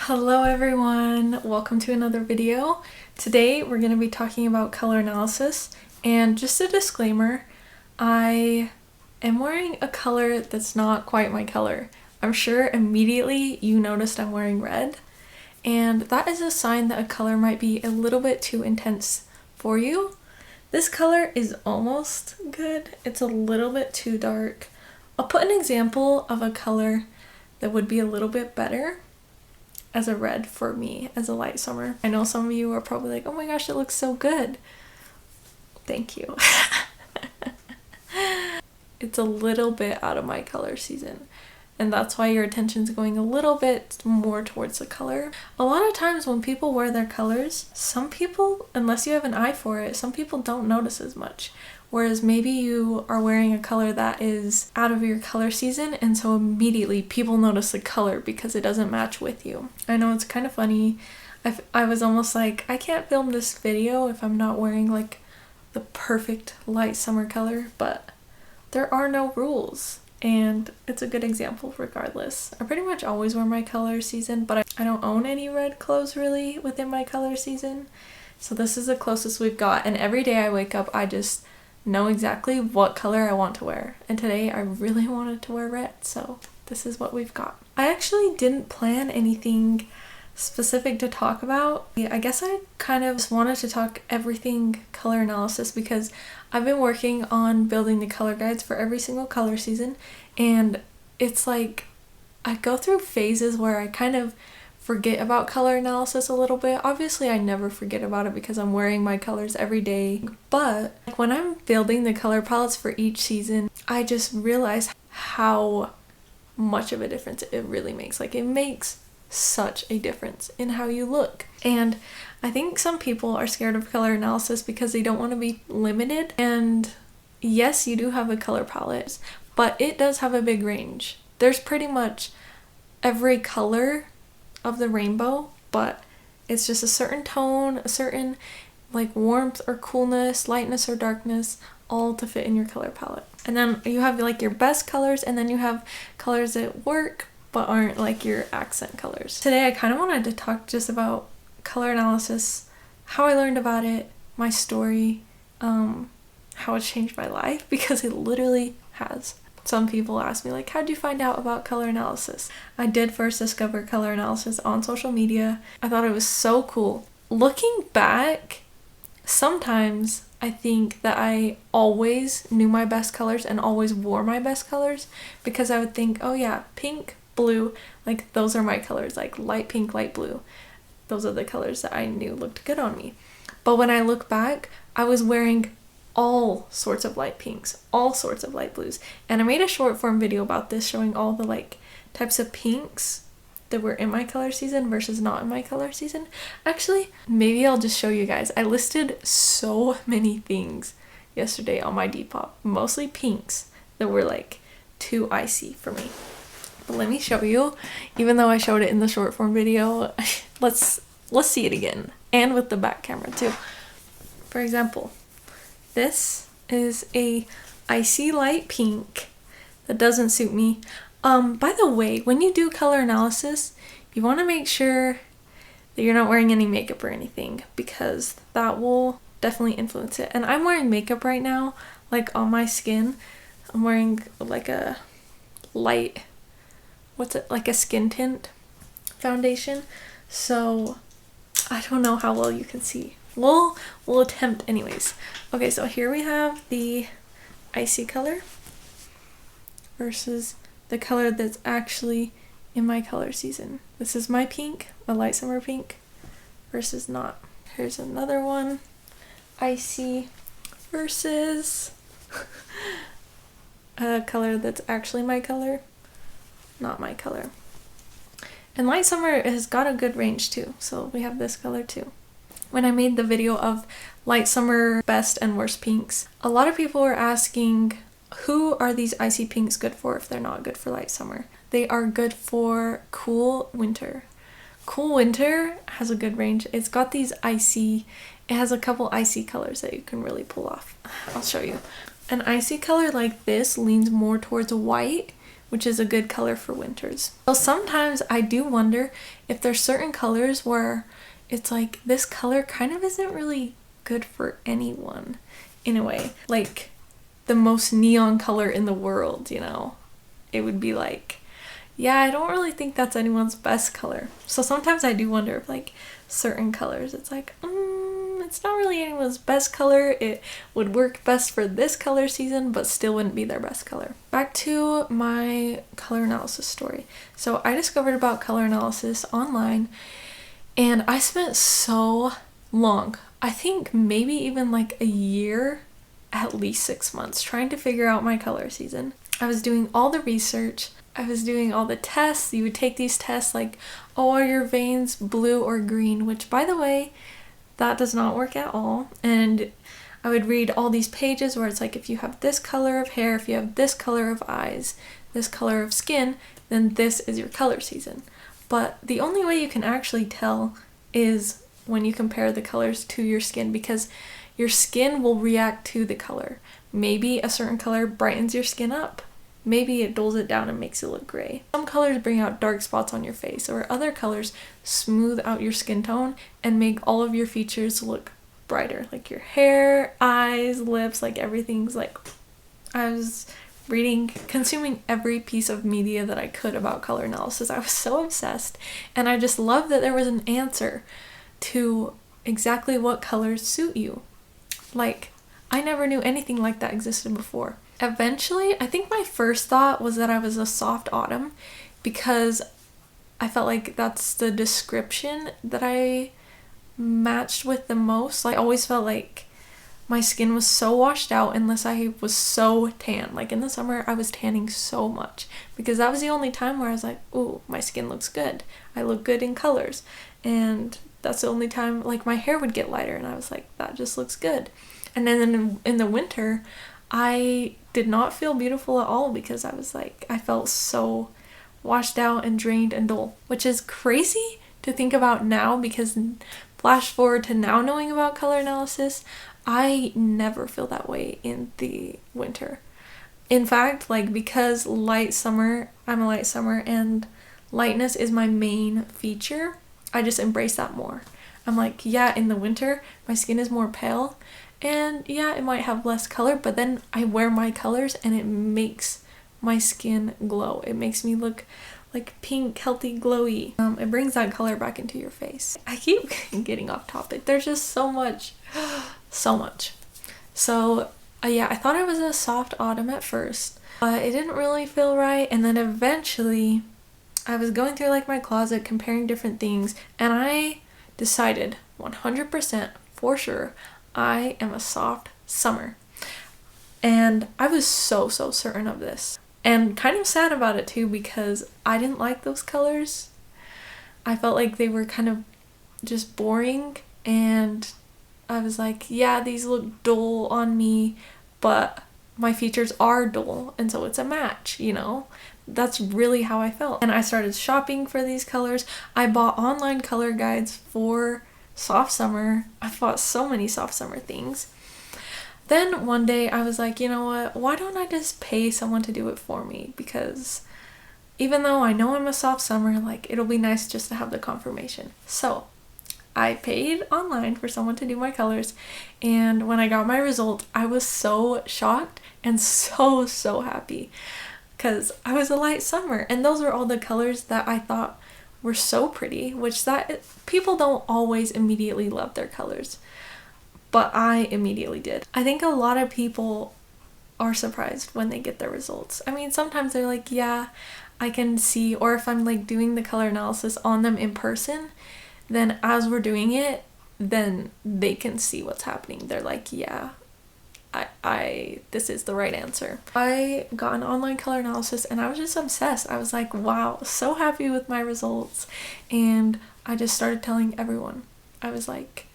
Hello everyone, welcome to another video. Today we're going to be talking about color analysis, and just a disclaimer, I am wearing a color that's not quite my color. I'm sure immediately you noticed I'm wearing red, and that is a sign that a color might be a little bit too intense for you. This color is almost good, it's a little bit too dark. I'll put an example of a color that would be a little bit better as a red for me as a light summer. I know some of you are probably like, oh my gosh, it looks so good. Thank you. It's a little bit out of my color season, and that's why your attention's going a little bit more towards the color. A lot of times when people wear their colors, some people, unless you have an eye for it, some people don't notice as much. Whereas maybe you are wearing a color that is out of your color season, and so immediately people notice the color because it doesn't match with you. I know it's kind of funny. I was almost like, I can't film this video if I'm not wearing like the perfect light summer color, but there are no rules. And it's a good example regardless. I pretty much always wear my color season, but I don't own any red clothes really within my color season. So this is the closest we've got, and every day I wake up I just know exactly what color I want to wear, and today I really wanted to wear red, so this is what we've got. I actually didn't plan anything specific to talk about. I guess I kind of just wanted to talk everything color analysis because I've been working on building the color guides for every single color season, and it's like I go through phases where I kind of forget about color analysis a little bit. Obviously I never forget about it because I'm wearing my colors every day, but when I'm building the color palettes for each season, I just realize how much of a difference it really makes. Like, it makes such a difference in how you look. And I think some people are scared of color analysis because they don't want to be limited. And yes, you do have a color palette, but it does have a big range. There's pretty much every color of the rainbow, but it's just a certain tone, a certain like warmth or coolness, lightness or darkness, all to fit in your color palette. And then you have like your best colors, and then you have colors that work but aren't like your accent colors. Today I kind of wanted to talk just about color analysis, how I learned about it, my story, how it changed my life, because it literally has. Some people ask me like, how'd you find out about color analysis? I did first discover color analysis on social media. I thought it was so cool. Looking back, sometimes I think that I always knew my best colors and always wore my best colors, because I would think, oh yeah, pink, blue, like those are my colors, like light pink, light blue. Those are the colors that I knew looked good on me. But when I look back, I was wearing all sorts of light pinks, all sorts of light blues, and I made a short form video about this showing all the like types of pinks that were in my color season versus not in my color season. Actually, maybe I'll just show you guys. I listed so many things yesterday on my Depop, mostly pinks that were like too icy for me. But let me show you, even though I showed it in the short form video. let's see it again, and with the back camera too. For example, this is a icy light pink that doesn't suit me. By the way, when you do color analysis, you want to make sure that you're not wearing any makeup or anything, because that will definitely influence it. And I'm wearing makeup right now, like on my skin. I'm wearing like a light, like a skin tint foundation. So I don't know how well you can see. We'll attempt anyways. Okay, so here we have the icy color versus the color that's actually in my color season. This is my pink, a light summer pink, versus not. Here's another one, icy versus a color that's actually my color, not my color. And light summer has got a good range too, so we have this color too. When I made the video of light summer best and worst pinks, a lot of people were asking, who are these icy pinks good for if they're not good for light summer? They are good for cool winter. Cool winter has a good range. It's got these icy, it has a couple icy colors that you can really pull off. I'll show you. An icy color like this leans more towards white, which is a good color for winters. So sometimes I do wonder if there's certain colors where it's like this color kind of isn't really good for anyone in a way. Like the most neon color in the world, you know? It would be like, yeah, I don't really think that's anyone's best color. So sometimes I do wonder if like certain colors, it's like, it's not really anyone's best color. It would work best for this color season, but still wouldn't be their best color. Back to my color analysis story. So I discovered about color analysis online, and I spent so long, I think maybe even like a year, at least 6 months, trying to figure out my color season. I was doing all the research. I was doing all the tests. You would take these tests like, oh, are your veins blue or green? Which, by the way, that does not work at all. And I would read all these pages where it's like, if you have this color of hair, if you have this color of eyes, this color of skin, then this is your color season. But the only way you can actually tell is when you compare the colors to your skin, because your skin will react to the color. Maybe a certain color brightens your skin up. Maybe it dulls it down and makes it look gray. Some colors bring out dark spots on your face, or other colors smooth out your skin tone and make all of your features look brighter. Like your hair, eyes, lips, like everything's like... I was consuming every piece of media that I could about color analysis. I was so obsessed, and I just loved that there was an answer to exactly what colors suit you. Like, I never knew anything like that existed before. Eventually, I think my first thought was that I was a soft autumn, because I felt like that's the description that I matched with the most. I always felt like my skin was so washed out unless I was so tan. Like in the summer, I was tanning so much because that was the only time where I was like, ooh, my skin looks good. I look good in colors. And that's the only time like my hair would get lighter, and I was like, that just looks good. And then in the winter, I did not feel beautiful at all because I was like, I felt so washed out and drained and dull, which is crazy to think about now, because flash forward to now knowing about color analysis, I never feel that way in the winter. In fact, like, because I'm a light summer and lightness is my main feature, I just embrace that more. I'm like, yeah, in the winter, my skin is more pale, and yeah, it might have less color, but then I wear my colors and it makes my skin glow. It makes me look like pink, healthy, glowy. It brings that color back into your face. I keep getting off topic. There's just so much. So yeah, I thought I was a soft autumn at first, but it didn't really feel right. And then eventually I was going through like my closet, comparing different things, and I decided 100% for sure I am a soft summer. And I was so certain of this. And kind of sad about it too, because I didn't like those colors. I felt like they were kind of just boring, and I was like, yeah, these look dull on me, but my features are dull, and so it's a match, you know? That's really how I felt. And I started shopping for these colors. I bought online color guides for soft summer. I bought so many soft summer things. Then one day I was like, you know what, why don't I just pay someone to do it for me? Because even though I know I'm a soft summer, like, it'll be nice just to have the confirmation. So I paid online for someone to do my colors, and when I got my result, I was so shocked and so happy, because I was a light summer, and those were all the colors that I thought were so pretty, which people don't always immediately love their colors. But I immediately did. I think a lot of people are surprised when they get their results. I mean, sometimes they're like, yeah, I can see, or if I'm like doing the color analysis on them in person, then as we're doing it, then they can see what's happening. They're like, yeah, this is the right answer. I got an online color analysis and I was just obsessed. I was like, wow, so happy with my results. And I just started telling everyone. I was like,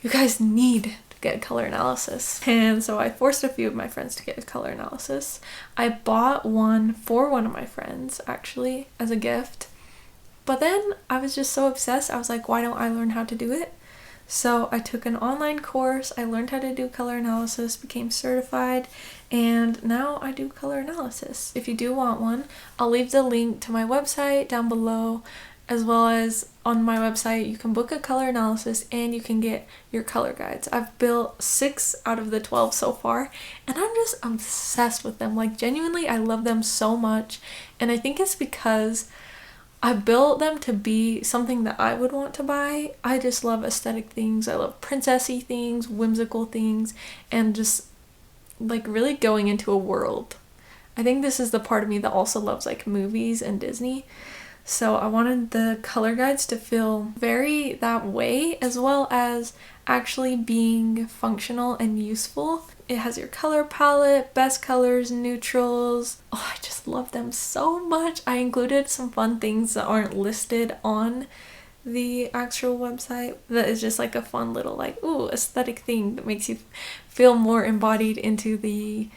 you guys need to get a color analysis. And so I forced a few of my friends to get a color analysis. I bought one for one of my friends, actually, as a gift. But then I was just so obsessed. I was like, why don't I learn how to do it? So I took an online course. I learned how to do color analysis, became certified, and now I do color analysis. If you do want one, I'll leave the link to my website down below, as well as on my website you can book a color analysis and you can get your color guides. I've built 6 out of the 12 so far, and I'm just obsessed with them. Like, genuinely, I love them so much, and I think it's because I built them to be something that I would want to buy. I just love aesthetic things. I love princessy things, whimsical things, and just like really going into a world. I think this is the part of me that also loves like movies and Disney. So I wanted the color guides to feel very that way, as well as actually being functional and useful. It has your color palette, best colors, neutrals. Oh, I just love them so much. I included some fun things that aren't listed on the actual website that is just like a fun little like aesthetic thing that makes you feel more embodied into the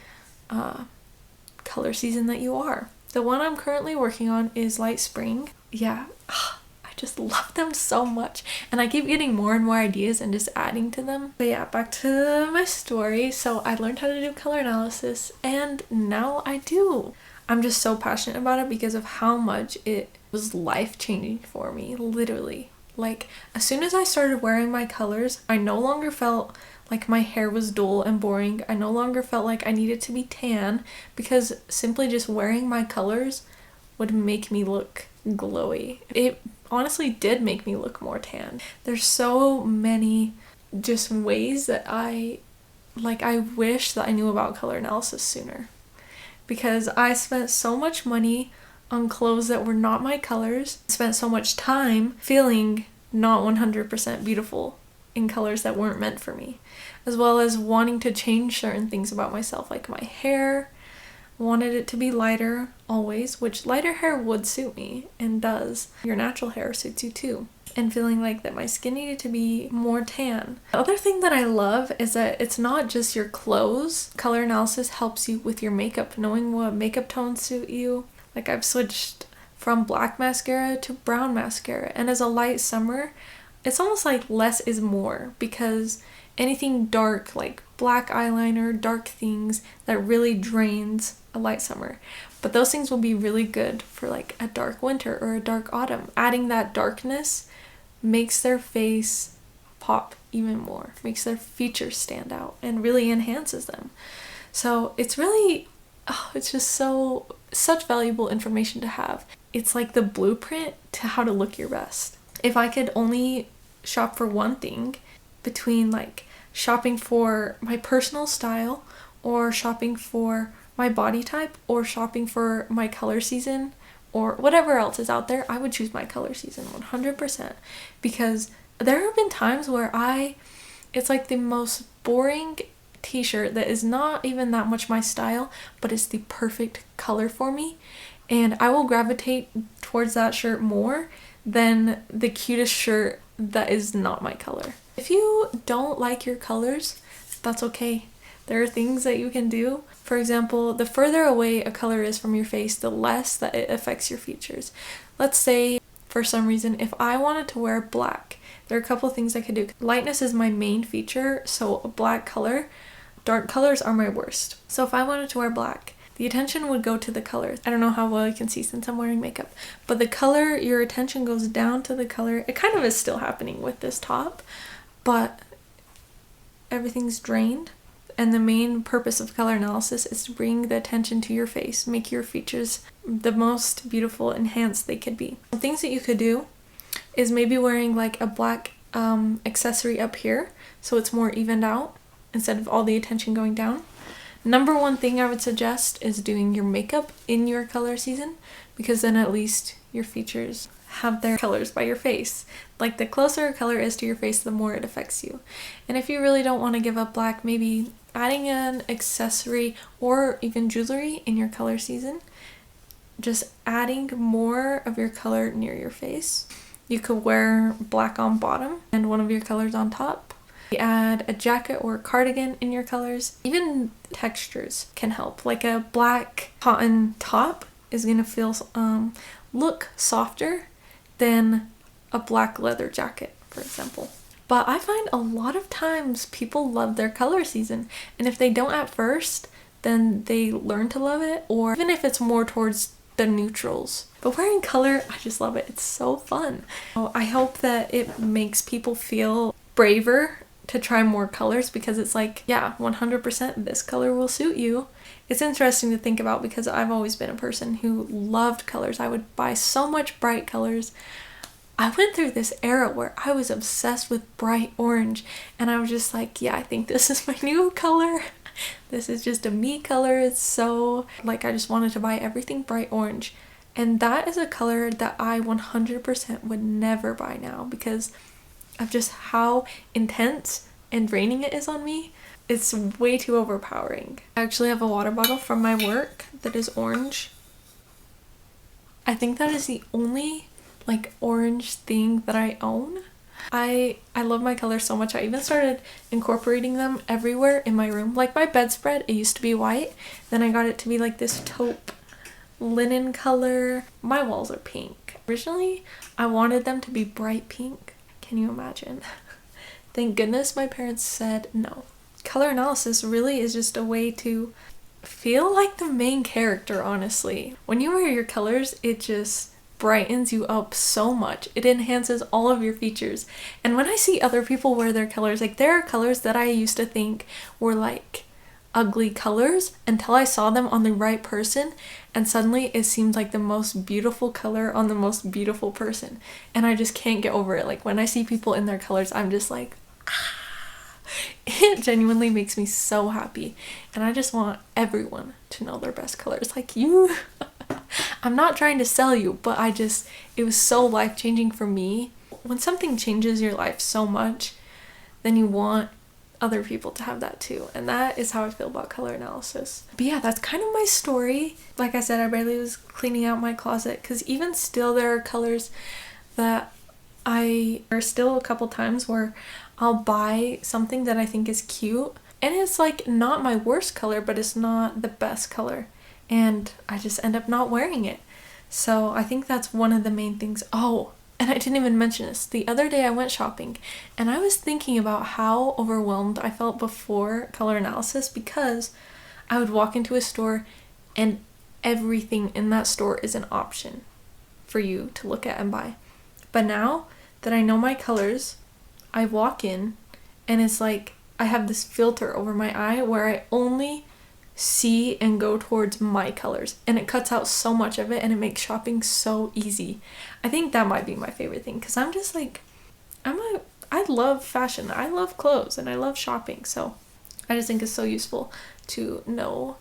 color season that you are. The one I'm currently working on is Light Spring. Yeah, I just love them so much, and I keep getting more and more ideas and just adding to them. But yeah, back to my story. So I learned how to do color analysis, and now I do. I'm just so passionate about it because of how much it was life-changing for me, literally. Like, as soon as I started wearing my colors, I no longer felt like my hair was dull and boring. I no longer felt like I needed to be tan, because simply just wearing my colors would make me look glowy. It honestly did make me look more tan. There's so many just ways that I wish that I knew about color analysis sooner, because I spent so much money on clothes that were not my colors, spent so much time feeling not 100% beautiful in colors that weren't meant for me, as well as wanting to change certain things about myself, like my hair. Wanted it to be lighter always, which lighter hair would suit me and does. Your natural hair suits you too. And feeling like that my skin needed to be more tan. The other thing that I love is that it's not just your clothes. Color analysis helps you with your makeup, knowing what makeup tones suit you. Like, I've switched from black mascara to brown mascara, and as a light summer, it's almost like less is more, because anything dark, like black eyeliner, dark things, that really drains a light summer. But those things will be really good for like a dark winter or a dark autumn. Adding that darkness makes their face pop even more, makes their features stand out, and really enhances them. So it's really, it's just such valuable information to have. It's like the blueprint to how to look your best. If I could only shop for one thing between like shopping for my personal style, or shopping for my body type, or shopping for my color season, or whatever else is out there, I would choose my color season 100%, because there have been times where it's like the most boring t-shirt that is not even that much my style, but it's the perfect color for me, and I will gravitate towards that shirt more than the cutest shirt that is not my color. If you don't like your colors, that's okay. There are things that you can do. For example, the further away a color is from your face, the less that it affects your features. Let's say, for some reason, if I wanted to wear black, there are a couple of things I could do. Lightness is my main feature, so a black color. Dark colors are my worst. So if I wanted to wear black, the attention would go to the color. I don't know how well you can see since I'm wearing makeup, but the color, your attention goes down to the color. It kind of is still happening with this top, but everything's drained. And the main purpose of color analysis is to bring the attention to your face, make your features the most beautiful, enhanced they could be. The things that you could do is maybe wearing like a black accessory up here, so it's more evened out instead of all the attention going down. Number one thing I would suggest is doing your makeup in your color season, because then at least your features have their colors by your face. Like, the closer a color is to your face, the more it affects you. And if you really don't want to give up black, maybe adding an accessory or even jewelry in your color season, just adding more of your color near your face. You could wear black on bottom and one of your colors on top. You add a jacket or a cardigan in your colors. Even textures can help. Like a black cotton top is going to feel look softer than a black leather jacket, for example. But I find a lot of times people love their color season, and if they don't at first, then they learn to love it, or even if it's more towards the neutrals. But wearing color, I just love it. It's so fun. I hope that it makes people feel braver to try more colors, because it's like, yeah, 100% this color will suit you. It's interesting to think about because I've always been a person who loved colors. I would buy so much bright colors. I went through this era where I was obsessed with bright orange, and I was just like, yeah, I think this is my new color. This is just a me color. It's so, like, I just wanted to buy everything bright orange. And that is a color that I 100% would never buy now because of just how intense and draining it is on me. It's way too overpowering. I actually have a water bottle from my work that is orange. I think that is the only like orange thing that I own. I love my colors so much. I even started incorporating them everywhere in my room. Like my bedspread, it used to be white. Then I got it to be like this taupe linen color. My walls are pink. Originally, I wanted them to be bright pink. Can you imagine? Thank goodness my parents said no. Color analysis really is just a way to feel like the main character, honestly. When you wear your colors, it just brightens you up so much. It enhances all of your features. And when I see other people wear their colors, like there are colors that I used to think were like ugly colors until I saw them on the right person, and suddenly it seemed like the most beautiful color on the most beautiful person. And I just can't get over it. Like when I see people in their colors, I'm just like, ah. It genuinely makes me so happy, and I just want everyone to know their best colors. Like you, I'm not trying to sell you, but it was so life-changing for me. When something changes your life so much, then you want other people to have that too, and that is how I feel about color analysis. But yeah, that's kind of my story. Like I said, I barely was cleaning out my closet because even still there are colors that are still a couple times where I'll buy something that I think is cute, and it's like not my worst color, but it's not the best color, and I just end up not wearing it. So I think that's one of the main things. Oh, and I didn't even mention this. The other day I went shopping, and I was thinking about how overwhelmed I felt before color analysis, because I would walk into a store and everything in that store is an option for you to look at and buy. But now that I know my colors, I walk in and it's like I have this filter over my eye where I only see and go towards my colors, and it cuts out so much of it, and it makes shopping so easy. I think that might be my favorite thing, because I'm just like, I love fashion, I love clothes, and I love shopping, so I just think it's so useful to know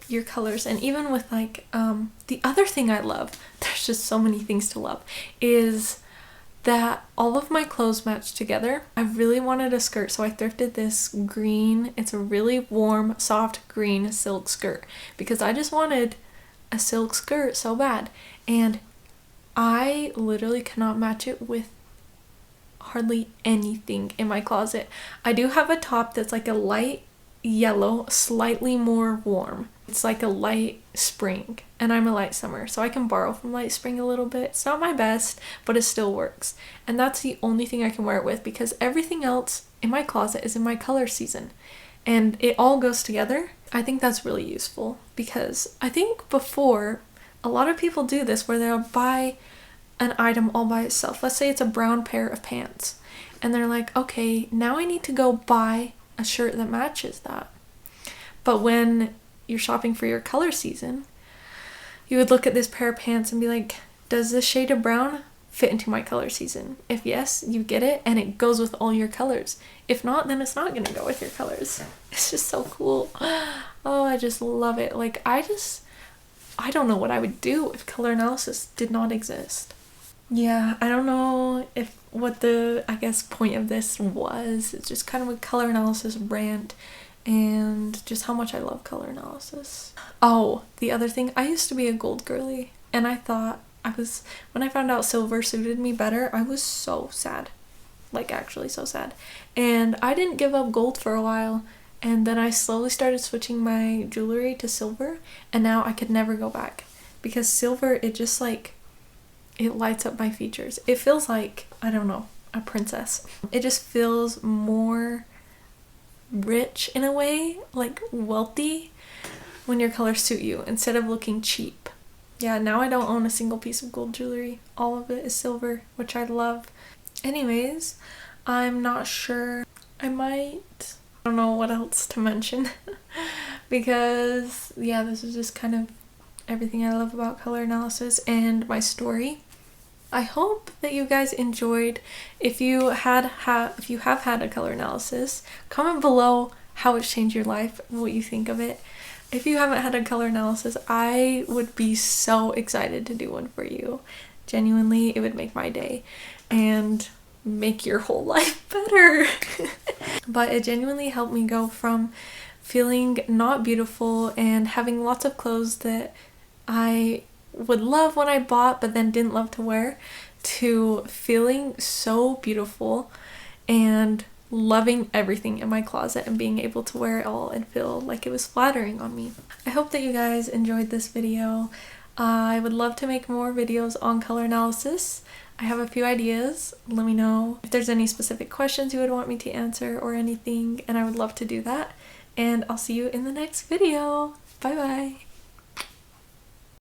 your colors. And even with like the other thing I love, there's just so many things to love, is that all of my clothes match together. I really wanted a skirt, so I thrifted this green, it's a really warm, soft green silk skirt, because I just wanted a silk skirt so bad, and I literally cannot match it with hardly anything in my closet. I do have a top that's like a light yellow, slightly more warm. It's like a light spring, and I'm a light summer, so I can borrow from light spring a little bit. It's not my best, but it still works. And that's the only thing I can wear it with, because everything else in my closet is in my color season, and it all goes together. I think that's really useful, because I think before, a lot of people do this where they'll buy an item all by itself. Let's say it's a brown pair of pants, and they're like, okay, now I need to go buy a shirt that matches that. But when you're shopping for your color season, you would look at this pair of pants and be like, does this shade of brown fit into my color season? If yes, you get it, and it goes with all your colors. If not, then it's not gonna go with your colors. It's just so cool. Oh, I just love it. Like, I don't know what I would do if color analysis did not exist. Yeah, I don't know what the, I guess, point of this was. It's just kind of a color analysis rant, and just how much I love color analysis. Oh, the other thing, I used to be a gold girly, and I thought when I found out silver suited me better, I was so sad. Like, actually so sad. And I didn't give up gold for a while, and then I slowly started switching my jewelry to silver, and now I could never go back. Because silver, it just like, it lights up my features. It feels like, I don't know, a princess. It just feels more rich in a way, like wealthy. when your colors suit you instead of looking cheap. Yeah, now I don't own a single piece of gold jewelry. All of it is silver, which I love. Anyways, I'm not sure. I don't know what else to mention because yeah, this is just kind of everything I love about color analysis and my story. I hope that you guys enjoyed. If you have had a color analysis, comment below how it's changed your life and what you think of it. If you haven't had a color analysis, I would be so excited to do one for you. Genuinely, it would make my day and make your whole life better. But it genuinely helped me go from feeling not beautiful and having lots of clothes that I would love when I bought but then didn't love to wear, to feeling so beautiful and loving everything in my closet and being able to wear it all and feel like it was flattering on me. I hope that you guys enjoyed this video. I would love to make more videos on color analysis. I have a few ideas. Let me know if there's any specific questions you would want me to answer or anything, and I would love to do that. And I'll see you in the next video. Bye bye!